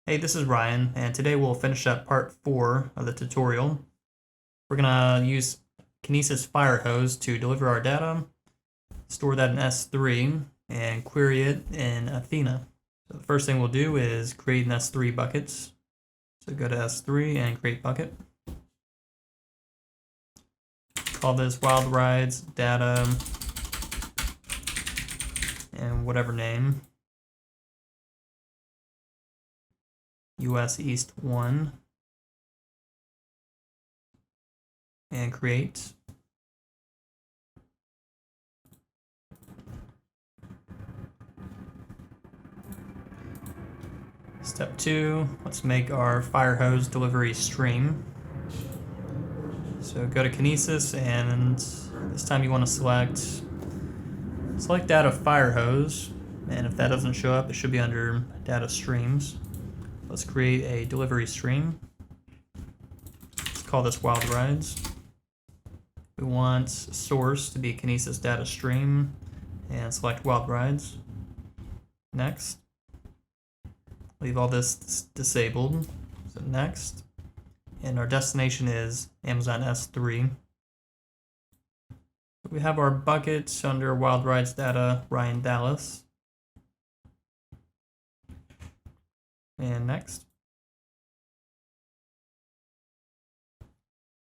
Hey, this is Ryan, and today we'll finish up part 4 of the tutorial. We're going to use Kinesis Firehose to deliver our data, store that in S3, and query it in Athena. So the first thing we'll do is create an S3 buckets. So go to S3 and create bucket. Call this Wild Rides Data and whatever name. US East 1 and create. Step 2, let's make our Firehose delivery stream. So go to Kinesis, and this time you want to select data Firehose, and if that doesn't show up, it should be under data streams. Let's create a delivery stream. Let's call this Wild Rides. We want source to be Kinesis data stream and select Wild Rides. Next. Leave all this disabled. So next. And our destination is Amazon S3. We have our buckets under Wild Rides data RyanDallas. And next.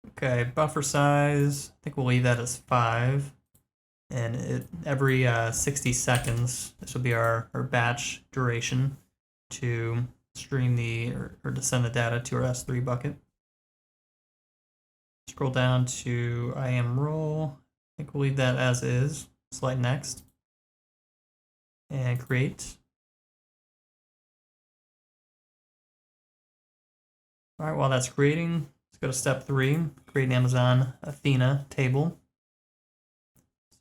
Okay, buffer size, I think we'll leave that as 5. And every 60 seconds, this will be our batch duration to stream or to send the data to our S3 bucket. Scroll down to IAM role. I think we'll leave that as is. Select next. And create. All right, while that's creating, let's go to step 3, create an Amazon Athena table.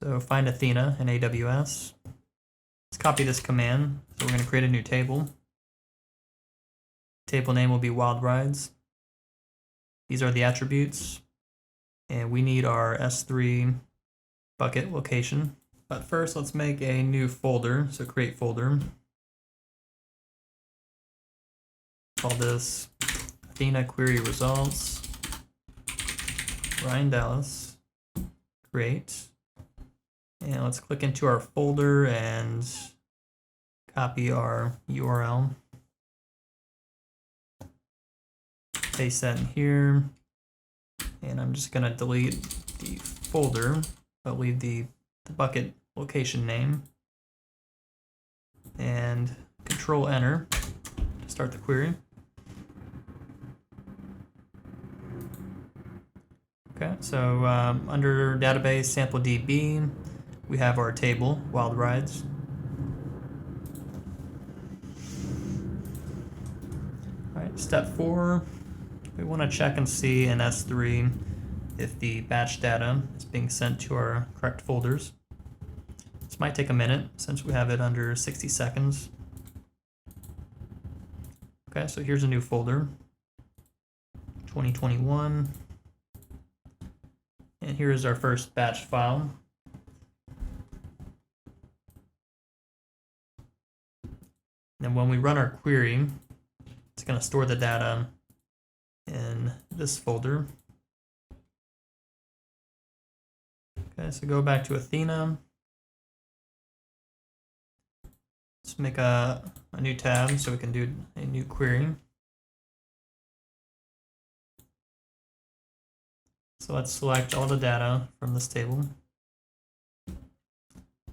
So find Athena in AWS. Let's copy this command. So we're going to create a new table. Table name will be Wild Rides. These are the attributes. And we need our S3 bucket location. But first, let's make a new folder. So create folder. Call this Athena query results, RyanDallas, create, and let's click into our folder and copy our URL, paste that in here, and I'm just going to delete the folder, but leave the bucket location name, and Control Enter to start the query. Okay, so under database sample DB, we have our table, Wild Rides. All right, step 4, we want to check and see in S3 if the batch data is being sent to our correct folders. This might take a minute since we have it under 60 seconds. Okay, so here's a new folder, 2021. And here is our first batch file. And when we run our query, it's going to store the data in this folder. Okay, so go back to Athena. Let's make a new tab so we can do a new query. So let's select all the data from this table.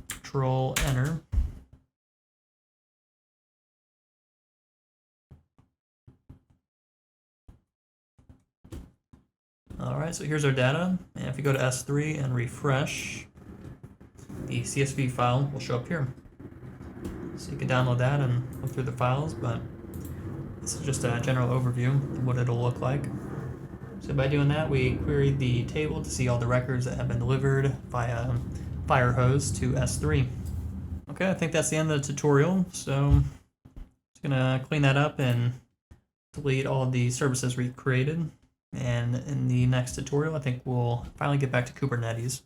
Control Enter. All right, so here's our data. And if we go to S3 and refresh, the CSV file will show up here. So you can download that and look through the files, but this is just a general overview of what it'll look like. So by doing that, we queried the table to see all the records that have been delivered via Firehose to S3. Okay, I think that's the end of the tutorial. So I'm just gonna clean that up and delete all of the services we created. And in the next tutorial, I think we'll finally get back to Kubernetes.